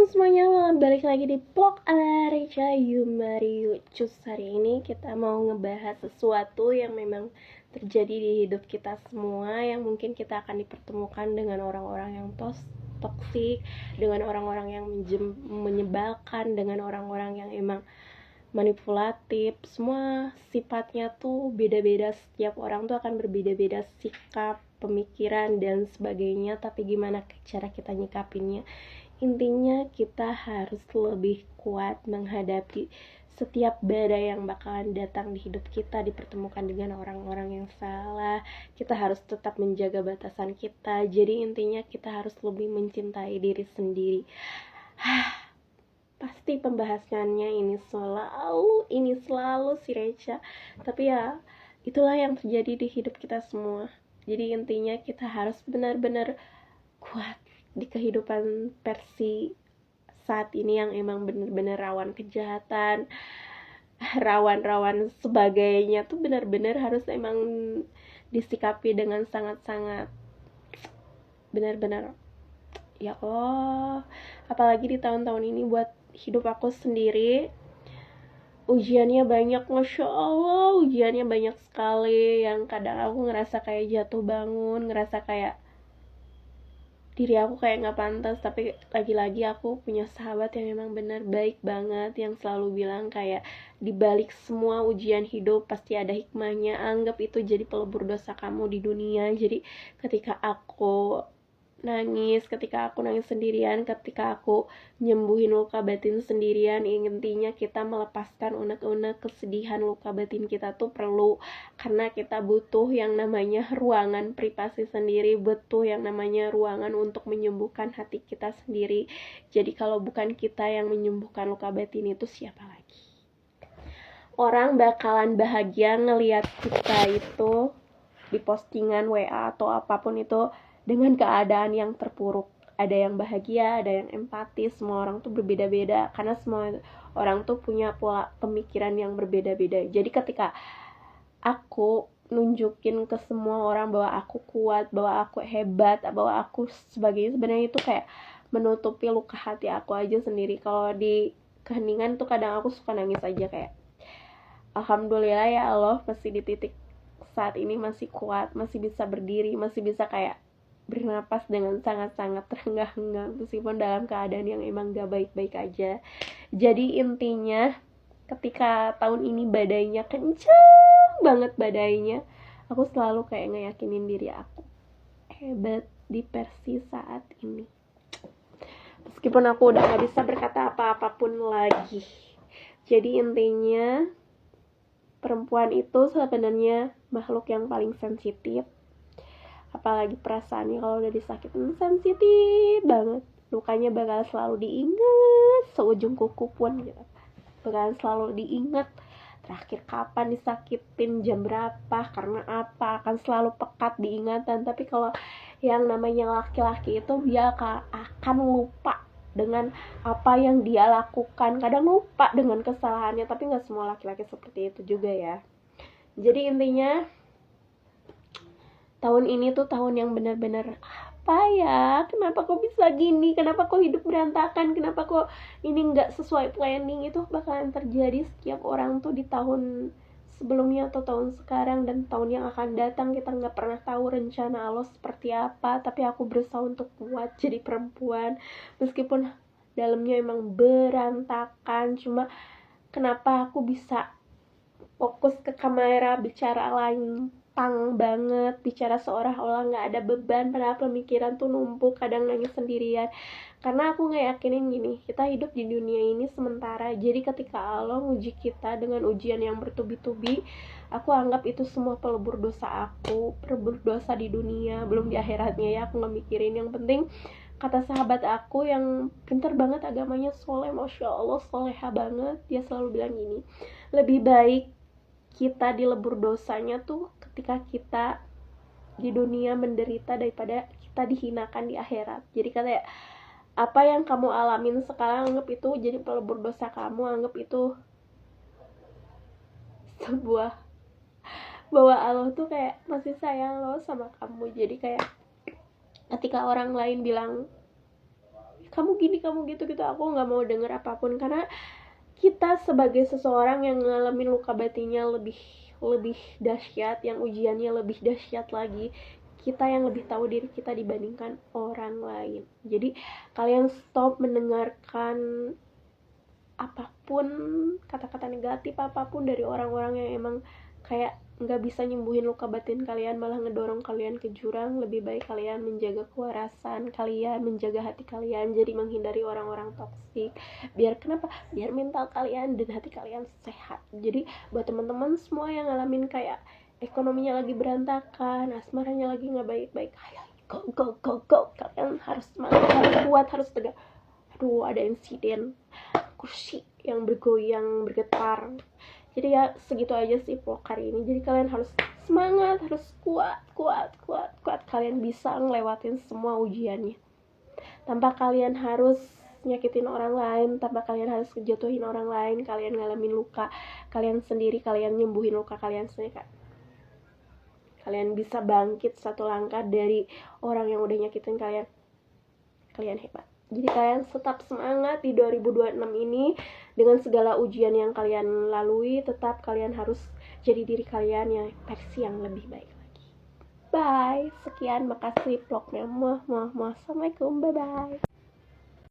semuanya, balik lagi di Blog ala Reja Yumari Cus. Hari ini kita mau ngebahas sesuatu yang memang terjadi di hidup kita semua, yang mungkin kita akan dipertemukan dengan orang-orang yang toksik, dengan orang-orang yang menyebalkan, dengan orang-orang yang emang manipulatif. Semua sifatnya tuh beda-beda, setiap orang tuh akan berbeda-beda sikap, pemikiran, dan sebagainya. Tapi gimana cara kita nyikapinnya? Intinya kita harus lebih kuat menghadapi setiap badai yang bakalan datang di hidup kita, dipertemukan dengan orang-orang yang salah. Kita harus tetap menjaga batasan kita. Jadi intinya kita harus lebih mencintai diri sendiri. Pasti pembahasannya ini selalu si Reca. Tapi ya itulah yang terjadi di hidup kita semua. Jadi intinya kita harus benar-benar kuat di kehidupan versi saat ini yang emang bener-bener rawan kejahatan, rawan sebagainya tuh bener-bener harus emang disikapi dengan sangat-sangat bener-bener. Ya Allah, apalagi di tahun-tahun ini buat hidup aku sendiri, ujiannya banyak, Masya Allah, ujiannya banyak sekali. Yang kadang aku ngerasa kayak jatuh bangun, ngerasa kayak diri aku kayak gak pantas. Tapi lagi-lagi aku punya sahabat yang memang benar baik banget, yang selalu bilang kayak dibalik semua ujian hidup pasti ada hikmahnya, anggap itu jadi pelebur dosa kamu di dunia. Jadi ketika aku nangis sendirian, ketika aku nyembuhin luka batin sendirian, intinya kita melepaskan unek-unek kesedihan luka batin kita tuh perlu, karena kita butuh yang namanya ruangan privasi sendiri, butuh yang namanya ruangan untuk menyembuhkan hati kita sendiri. Jadi kalau bukan kita yang menyembuhkan luka batin itu, siapa lagi? Orang bakalan bahagia ngelihat kita itu di postingan WA atau apapun itu dengan keadaan yang terpuruk. Ada yang bahagia, ada yang empati. Semua orang tuh berbeda-beda, karena semua orang tuh punya pola pemikiran yang berbeda-beda. Jadi ketika aku nunjukin ke semua orang bahwa aku kuat, bahwa aku hebat, bahwa aku sebagainya, sebenarnya itu kayak menutupi luka hati aku aja sendiri. Kalau di keheningan tuh kadang aku suka nangis aja, kayak alhamdulillah ya Allah, masih di titik saat ini masih kuat, masih bisa berdiri, masih bisa kayak bernapas dengan sangat-sangat terengah-engah meskipun dalam keadaan yang emang gak baik-baik aja. Jadi intinya ketika tahun ini badainya kencang banget, badainya, aku selalu kayak ngeyakinin diri aku hebat di versi saat ini, meskipun aku udah gak bisa berkata apa-apapun lagi. Jadi intinya perempuan itu sebenarnya makhluk yang paling sensitif, apalagi perasaannya kalau udah disakitin sensitif banget. Lukanya bakal selalu diingat seujung kuku pun gitu, bakal selalu diingat terakhir kapan disakitin, jam berapa, karena apa, akan selalu pekat diingatan. Tapi kalau yang namanya laki-laki itu dia akan lupa dengan apa yang dia lakukan, kadang lupa dengan kesalahannya. Tapi gak semua laki-laki seperti itu juga ya. Jadi intinya tahun ini tuh tahun yang benar-benar apa ya, kenapa kok bisa gini, kenapa kok hidup berantakan, kenapa kok ini gak sesuai planning. Itu bakalan terjadi setiap orang tuh di tahun sebelumnya atau tahun sekarang dan tahun yang akan datang. Kita gak pernah tahu rencana Allah seperti apa. Tapi aku berusaha untuk kuat jadi perempuan meskipun dalamnya emang berantakan. Cuma kenapa aku bisa fokus ke kamera, bicara lantang banget, bicara seolah-olah gak ada beban, padahal pemikiran tuh numpuk, kadang nangis sendirian. Karena aku ngeyakinin gini, kita hidup di dunia ini sementara. Jadi ketika Allah nguji kita dengan ujian yang bertubi-tubi, aku anggap itu semua pelebur dosa aku, pelebur dosa di dunia, belum di akhiratnya ya. Aku gak mikirin. Yang penting kata sahabat aku yang pintar banget agamanya, soleh, Masya Allah, soleha banget, dia selalu bilang gini, lebih baik kita dilebur dosanya tuh ketika kita di dunia menderita daripada kita dihinakan di akhirat. Jadi kayak apa yang kamu alamin sekarang, anggap itu jadi pelebur dosa kamu, anggap itu sebuah bahwa Allah tuh kayak masih sayang lo sama kamu. Jadi kayak ketika orang lain bilang kamu gini, kamu gitu. Aku nggak mau denger apapun, karena kita sebagai seseorang yang ngalamin luka batinnya lebih dahsyat, yang ujiannya lebih dahsyat lagi, kita yang lebih tahu diri kita dibandingkan orang lain. Jadi kalian stop mendengarkan apapun, kata-kata negatif apapun dari orang-orang yang emang kayak nggak bisa nyembuhin luka batin kalian, malah ngedorong kalian ke jurang. Lebih baik kalian menjaga kewarasan kalian, menjaga hati kalian, jadi menghindari orang-orang toksik. Biar kenapa? Biar mental kalian dan hati kalian sehat. Jadi buat teman-teman semua yang ngalamin kayak ekonominya lagi berantakan, asmaranya lagi nggak baik-baik, ayo go, kalian harus semangat, harus kuat, harus tegak. Aduh, ada insiden kursi yang bergoyang, bergetar. Jadi ya segitu aja sih vlog hari ini. Jadi kalian harus semangat, harus kuat. Kalian bisa ngelewatin semua ujiannya tanpa kalian harus nyakitin orang lain, tanpa kalian harus jatuhin orang lain. Kalian ngalamin luka kalian sendiri, kalian nyembuhin luka kalian sendiri. Kalian bisa bangkit satu langkah dari orang yang udah nyakitin kalian. Kalian hebat. Jadi kalian tetap semangat di 2026 ini. Dengan segala ujian yang kalian lalui, tetap kalian harus jadi diri kalian yang versi yang lebih baik lagi. Bye. Sekian, makasih vlognya. Assalamualaikum. Bye-bye.